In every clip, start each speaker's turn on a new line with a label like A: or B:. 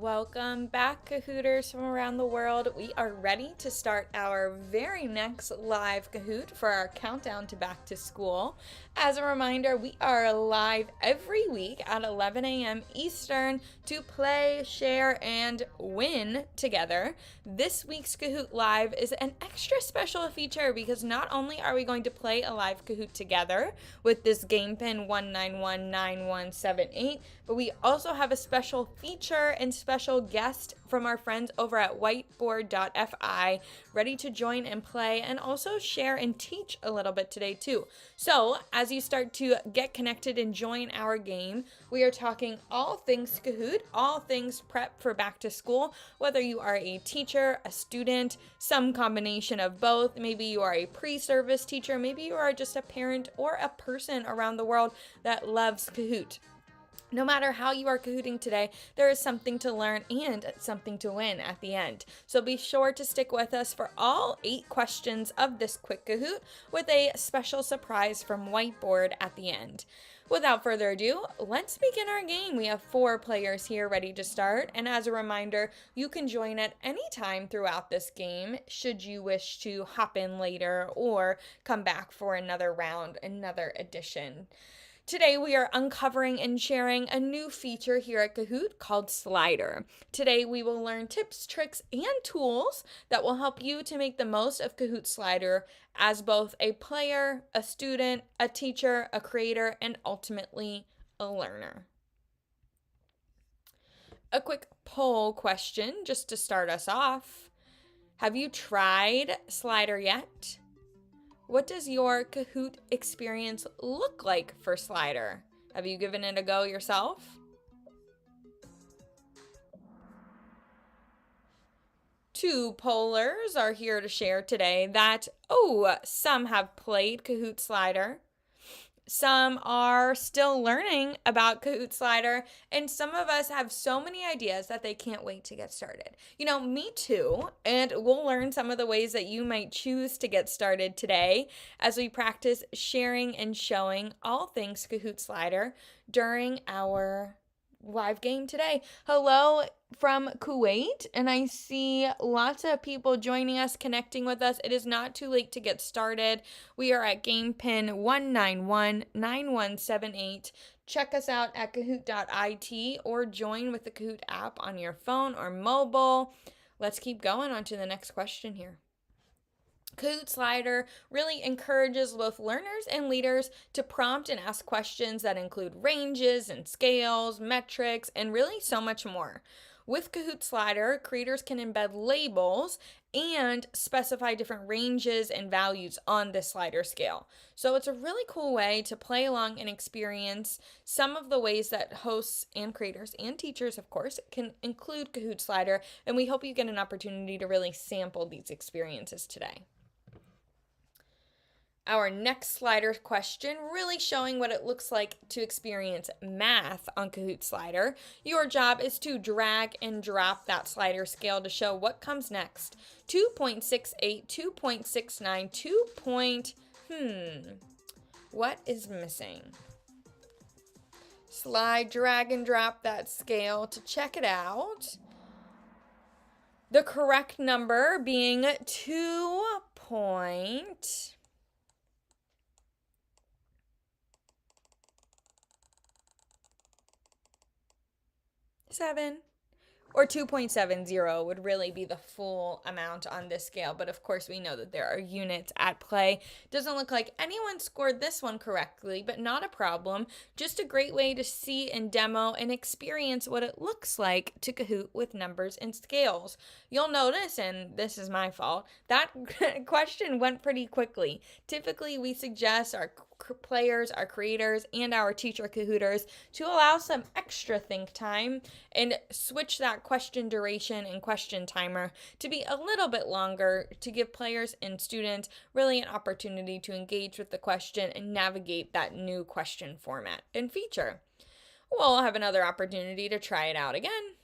A: Welcome back, Kahooters from around the world. We are ready to start our very next live Kahoot for our countdown to back to school. As a reminder, we are live every week at 11 a.m. Eastern to play, share, and win together. This week's Kahoot Live is an extra special feature because not only are we going to play a live Kahoot together with this game pin 1919178, but we also have a special feature and special guest from our friends over at Whiteboard.fi ready to join and play and also share and teach a little bit today too. So as you start to get connected and join our game, we are talking all things Kahoot, all things prep for back to school, whether you are a teacher, a student, some combination of both. Maybe you are a pre-service teacher, maybe you are just a parent or a person around the world that loves Kahoot. No matter how you are Kahooting today, there is something to learn and something to win at the end. So be sure to stick with us for all 8 questions of this quick Kahoot with a special surprise from Whiteboard at the end. Without further ado, let's begin our game. We have 4 players here ready to start, and as a reminder, you can join at any time throughout this game should you wish to hop in later or come back for another round, another edition. Today we are uncovering and sharing a new feature here at Kahoot called Slider. Today we will learn tips, tricks, and tools that will help you to make the most of Kahoot Slider as both a player, a student, a teacher, a creator, and ultimately a learner. A quick poll question just to start us off. Have you tried Slider yet? What does your Kahoot experience look like for Slider? Have you given it a go yourself? Two pollers are here to share today that, some have played Kahoot Slider. Some are still learning about Kahoot Slider, and some of us have so many ideas that they can't wait to get started. Me too, and we'll learn some of the ways that you might choose to get started today as we practice sharing and showing all things Kahoot Slider during our live game today. Hello from Kuwait, and I see lots of people joining us, connecting with us. It is not too late to get started. We are at game pin 1919178. Check us out at kahoot.it or join with the Kahoot app on your phone or mobile. Let's keep going on to the next question here. Kahoot Slider really encourages both learners and leaders to prompt and ask questions that include ranges and scales, metrics, and really so much more. With Kahoot Slider, creators can embed labels and specify different ranges and values on the slider scale. So it's a really cool way to play along and experience some of the ways that hosts and creators and teachers, of course, can include Kahoot Slider, and we hope you get an opportunity to really sample these experiences today. Our next Slider question, really showing what it looks like to experience math on Kahoot Slider. Your job is to drag and drop that slider scale to show what comes next. 2.68, 2.69, what is missing? Slide, drag, and drop that scale to check it out. The correct number being 2.7 or 2.70 would really be the full amount on this scale, but of course we know that there are units at play. Doesn't look like anyone scored this one correctly, but not a problem. Just a great way to see and demo and experience what it looks like to Kahoot with numbers and scales. You'll notice, and this is my fault, that question went pretty quickly. Typically we suggest our players, our creators, and our teacher Kahooters to allow some extra think time and switch that question duration and question timer to be a little bit longer to give players and students really an opportunity to engage with the question and navigate that new question format and feature. We'll have another opportunity to try it out again.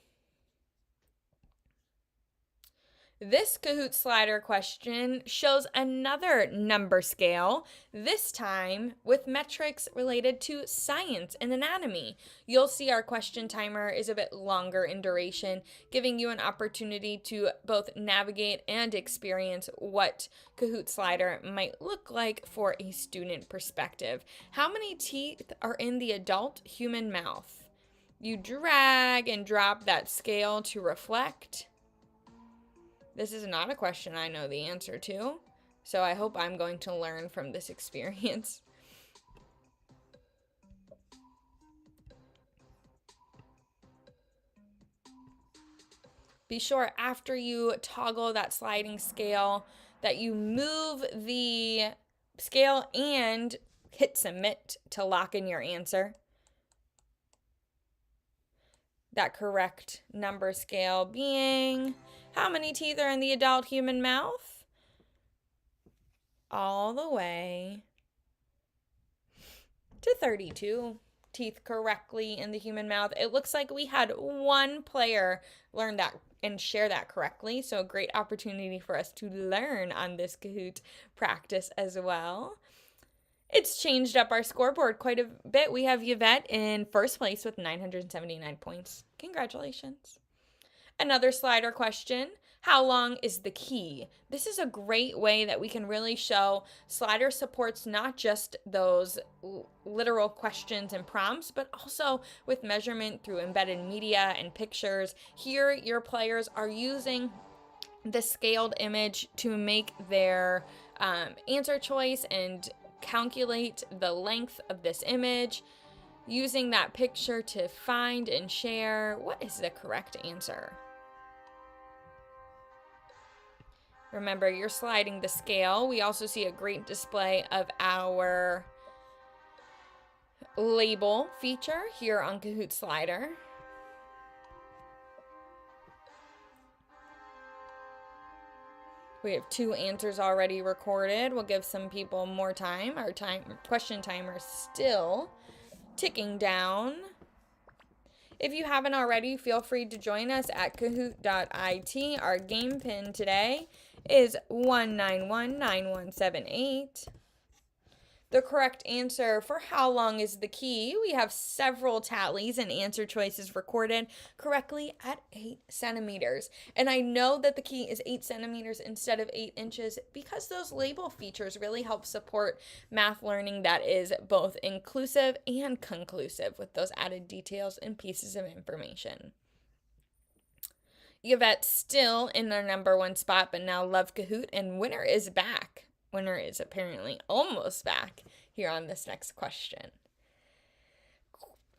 A: This Kahoot slider question shows another number scale, this time with metrics related to science and anatomy. You'll see our question timer is a bit longer in duration, giving you an opportunity to both navigate and experience what Kahoot slider might look like for a student perspective. How many teeth are in the adult human mouth? You drag and drop that scale to reflect. This is not a question I know the answer to, so I hope I'm going to learn from this experience. Be sure after you toggle that sliding scale that you move the scale and hit submit to lock in your answer. That correct number scale being, how many teeth are in the adult human mouth? All the way to 32 teeth correctly in the human mouth. It looks like we had one player learn that and share that correctly, so a great opportunity for us to learn on this Kahoot practice as well. It's changed up our scoreboard quite a bit. We have Yvette in first place with 979 points. Congratulations. Another slider question. How long is the key? This is a great way that we can really show slider supports not just those literal questions and prompts, but also with measurement through embedded media and pictures. Here, your players are using the scaled image to make their answer choice and calculate the length of this image, using that picture to find and share what is the correct answer. Remember, you're sliding the scale. We also see a great display of our label feature here on Kahoot Slider. We have 2 answers already recorded. We'll give some people more time. Our question timer is still ticking down. If you haven't already, feel free to join us at kahoot.it. Our game pin today is 1919178. The correct answer for how long is the key? We have several tallies and answer choices recorded correctly at 8 centimeters. And I know that the key is 8 centimeters instead of 8 inches because those label features really help support math learning that is both inclusive and conclusive with those added details and pieces of information. Yvette's still in their number 1 spot, but now Love Kahoot, and winner is back. Winner is apparently almost back here on this next question.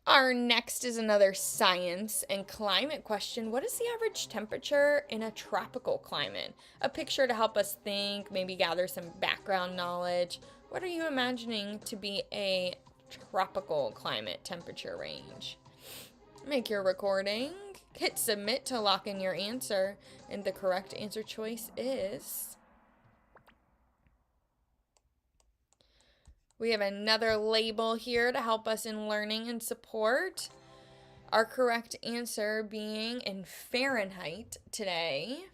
A: Our next is another science and climate question. What is the average temperature in a tropical climate? A picture to help us think, maybe gather some background knowledge. What are you imagining to be a tropical climate temperature range? Make your recording. Hit submit to lock in your answer. And the correct answer choice is... We have another label here to help us in learning and support. Our correct answer being in Fahrenheit today.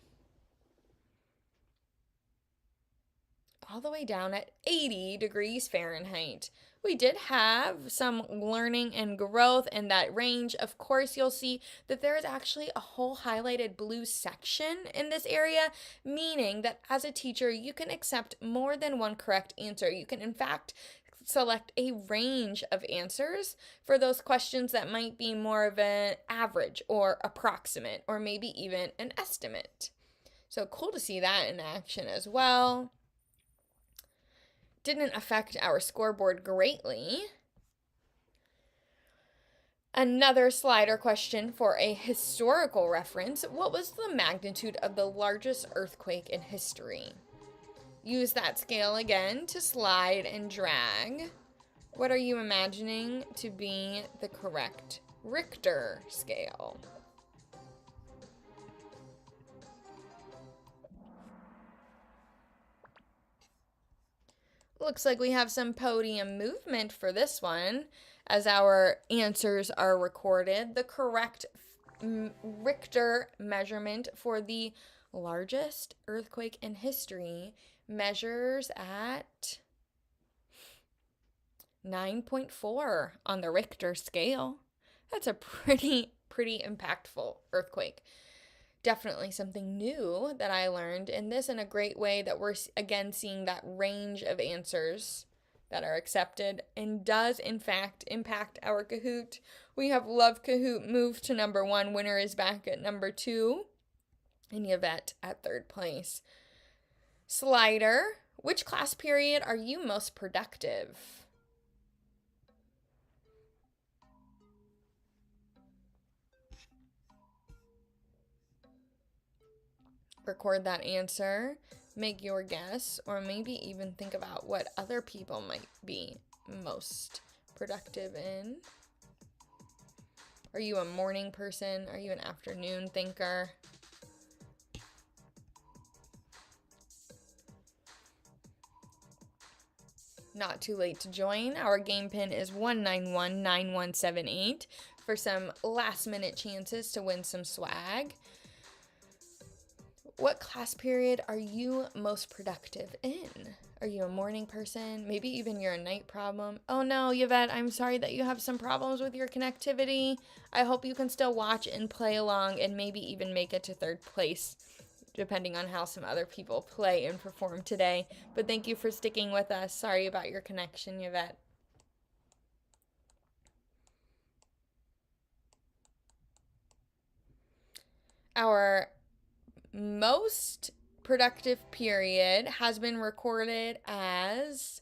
A: All the way down at 80 degrees Fahrenheit. We did have some learning and growth in that range. Of course, you'll see that there is actually a whole highlighted blue section in this area, meaning that as a teacher, you can accept more than one correct answer. You can, in fact, select a range of answers for those questions that might be more of an average or approximate or maybe even an estimate. So cool to see that in action as well. Didn't affect our scoreboard greatly. Another slider question for a historical reference. What was the magnitude of the largest earthquake in history? Use that scale again to slide and drag. What are you imagining to be the correct Richter scale? Looks like we have some podium movement for this one as our answers are recorded. The correct Richter measurement for the Largest earthquake in history measures at 9.4 on the Richter scale. That's a pretty impactful earthquake. Definitely something new that I learned, and this in a great way that we're again seeing that range of answers that are accepted and does in fact impact our Kahoot. We have Love Kahoot move to number 1. Winner is back at number 2. And Yvette at 3rd place. Slider, which class period are you most productive? Record that answer, make your guess, or maybe even think about what other people might be most productive in. Are you a morning person? Are you an afternoon thinker? Not too late to join. Our game pin is 1919178 for some last minute chances to win some swag. What class period are you most productive in? Are you a morning person? Maybe even you're a night problem. Oh no, Yvette, I'm sorry that you have some problems with your connectivity. I hope you can still watch and play along and maybe even make it to 3rd place, depending on how some other people play and perform today. But thank you for sticking with us. Sorry about your connection, Yvette. Our most productive period has been recorded as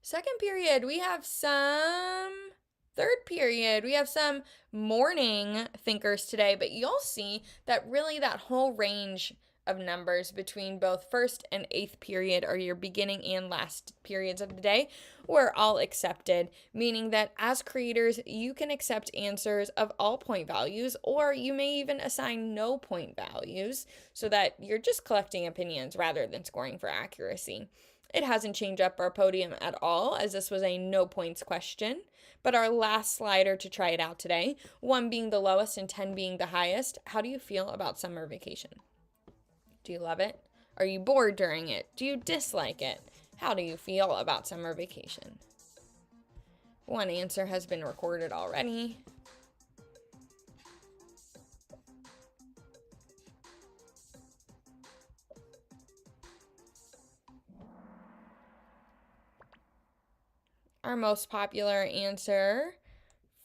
A: 2nd period. We have some 3rd period. We have some morning thinkers today, but you'll see that really that whole range of numbers between both 1st and 8th period, or your beginning and last periods of the day, were all accepted, meaning that as creators, you can accept answers of all point values, or you may even assign no point values so that you're just collecting opinions rather than scoring for accuracy. It hasn't changed up our podium at all, as this was a no points question. But our last slider to try it out today, 1 being the lowest and 10 being the highest. How do you feel about summer vacation? Do you love it? Are you bored during it? Do you dislike it? How do you feel about summer vacation? 1 answer has been recorded already. Our most popular answer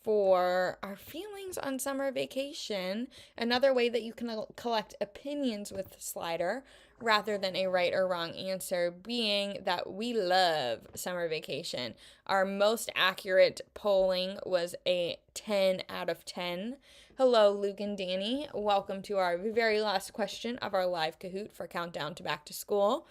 A: for our feelings on summer vacation, another way that you can collect opinions with Slider rather than a right or wrong answer, being that we love summer vacation. Our most accurate polling was a 10 out of 10. Hello, Luke and Danny. Welcome to our very last question of our live Kahoot for Countdown to Back to School.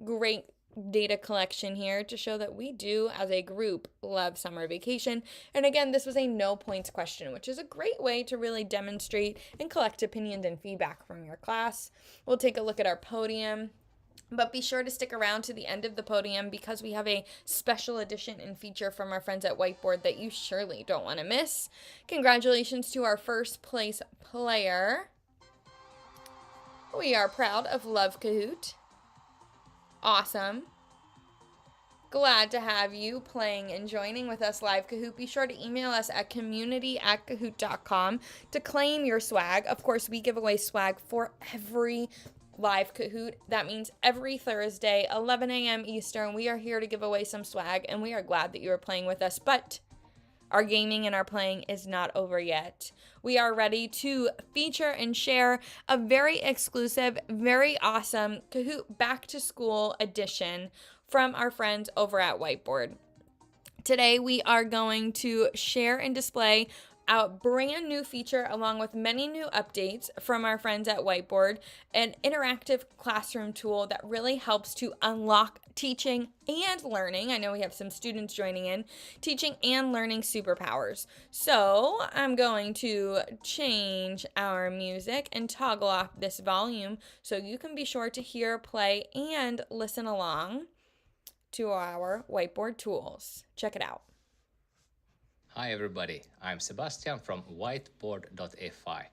A: Great data collection here to show that we do as a group love summer vacation. And again, this was a no points question, which is a great way to really demonstrate and collect opinions and feedback from your class. We'll take a look at our podium, but be sure to stick around to the end of the podium because we have a special edition and feature from our friends at Whiteboard that you surely don't want to miss. Congratulations to our 1st place player. We are proud of Love Kahoot. Awesome. Glad to have you playing and joining with us live Kahoot. Be sure to email us at community@kahoot.com to claim your swag. Of course, we give away swag for every live Kahoot. That means every Thursday, 11 a.m. Eastern, we are here to give away some swag, and we are glad that you are playing with us. But our gaming and our playing is not over yet. We are ready to feature and share a very exclusive, very awesome Kahoot Back to School edition from our friends over at Whiteboard. Today, we are going to share and display a brand new feature along with many new updates from our friends at Whiteboard, an interactive classroom tool that really helps to unlock teaching and learning. I know we have some students joining in, teaching and learning superpowers. So I'm going to change our music and toggle off this volume so you can be sure to hear, play, and listen along to our Whiteboard tools. Check it out.
B: Hi everybody, I'm Sebastian from whiteboard.fi.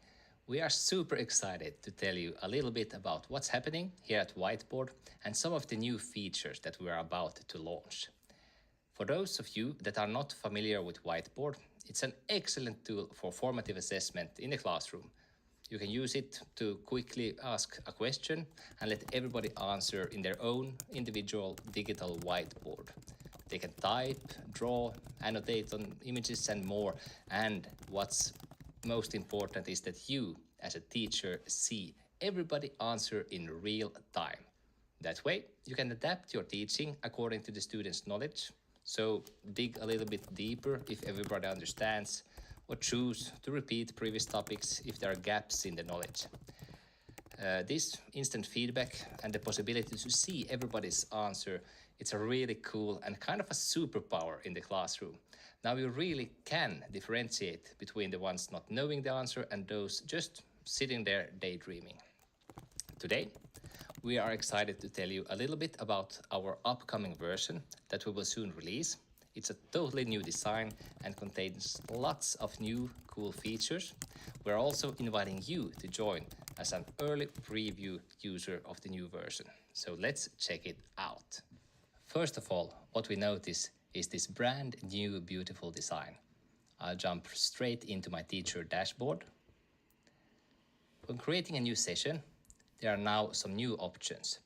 B: We are super excited to tell you a little bit about what's happening here at Whiteboard and some of the new features that we are about to launch. For those of you that are not familiar with Whiteboard, it's an excellent tool for formative assessment in the classroom. You can use it to quickly ask a question and let everybody answer in their own individual digital whiteboard. They can type, draw, annotate on images and more. And what's most important is that you, as a teacher, see everybody answer in real time. That way, you can adapt your teaching according to the student's knowledge. So dig a little bit deeper if everybody understands, or choose to repeat previous topics if there are gaps in the knowledge. This instant feedback and the possibility to see everybody's answer, it's a really cool and kind of a superpower in the classroom. Now you really can differentiate between the ones not knowing the answer and those just sitting there daydreaming. Today, we are excited to tell you a little bit about our upcoming version that we will soon release. It's a totally new design and contains lots of new cool features. We're also inviting you to join as an early preview user of the new version. So let's check it out. First of all, what we notice is this brand new beautiful design. I'll jump straight into my teacher dashboard. When creating a new session, there are now some new options.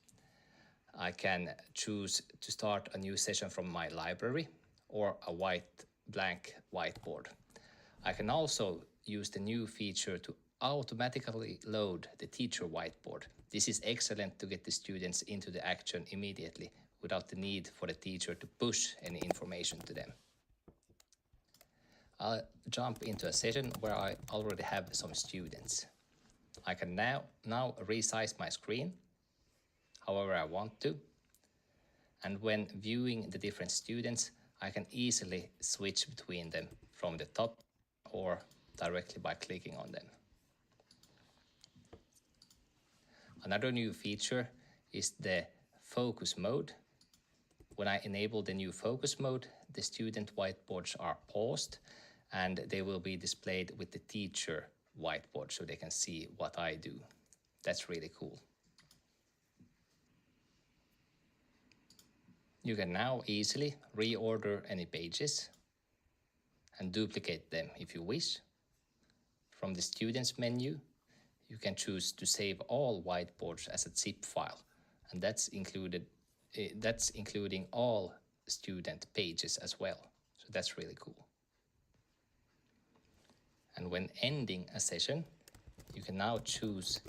B: I can choose to start a new session from my library or a blank whiteboard. I can also use the new feature to automatically load the teacher whiteboard. This is excellent to get the students into the action immediately without the need for the teacher to push any information to them. I'll jump into a session where I already have some students. I can now resize my screen however I want to. And when viewing the different students, I can easily switch between them from the top or directly by clicking on them. Another new feature is the focus mode. When I enable the new focus mode, the student whiteboards are paused and they will be displayed with the teacher whiteboard so they can see what I do. That's really cool. You can now easily reorder any pages and duplicate them if you wish. From the Students menu, you can choose to save all whiteboards as a zip file, and that's including all student pages as well. So that's really cool. And when ending a session, you can now choose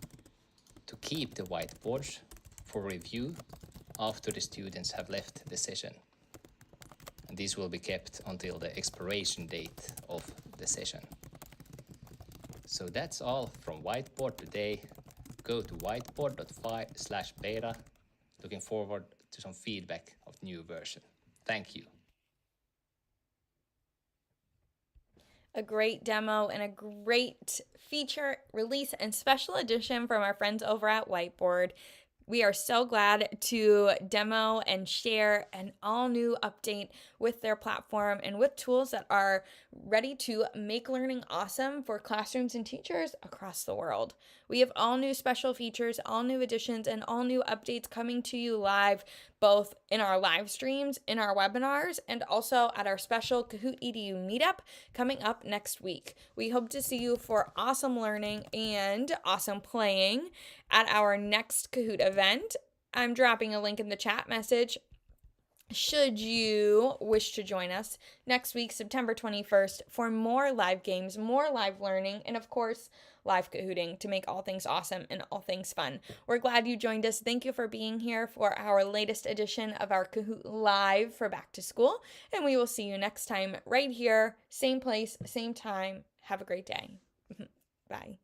B: to keep the whiteboards for review after the students have left the session. And these will be kept until the expiration date of the session. So that's all from Whiteboard today. Go to whiteboard.fi/beta. Looking forward to some feedback of the new version. Thank you.
A: A great demo and a great feature release and special edition from our friends over at Whiteboard. We are so glad to demo and share an all-new update with their platform and with tools that are ready to make learning awesome for classrooms and teachers across the world. We have all new special features, all new additions, and all new updates coming to you live, both in our live streams, in our webinars, and also at our special Kahoot EDU meetup coming up next week. We hope to see you for awesome learning and awesome playing at our next Kahoot event. I'm dropping a link in the chat message should you wish to join us next week, September 21st, for more live games, more live learning, and of course, live Kahooting to make all things awesome and all things fun. We're glad you joined us. Thank you for being here for our latest edition of our Kahoot Live for back to school, and we will see you next time right here, same place, same time. Have a great day. Bye.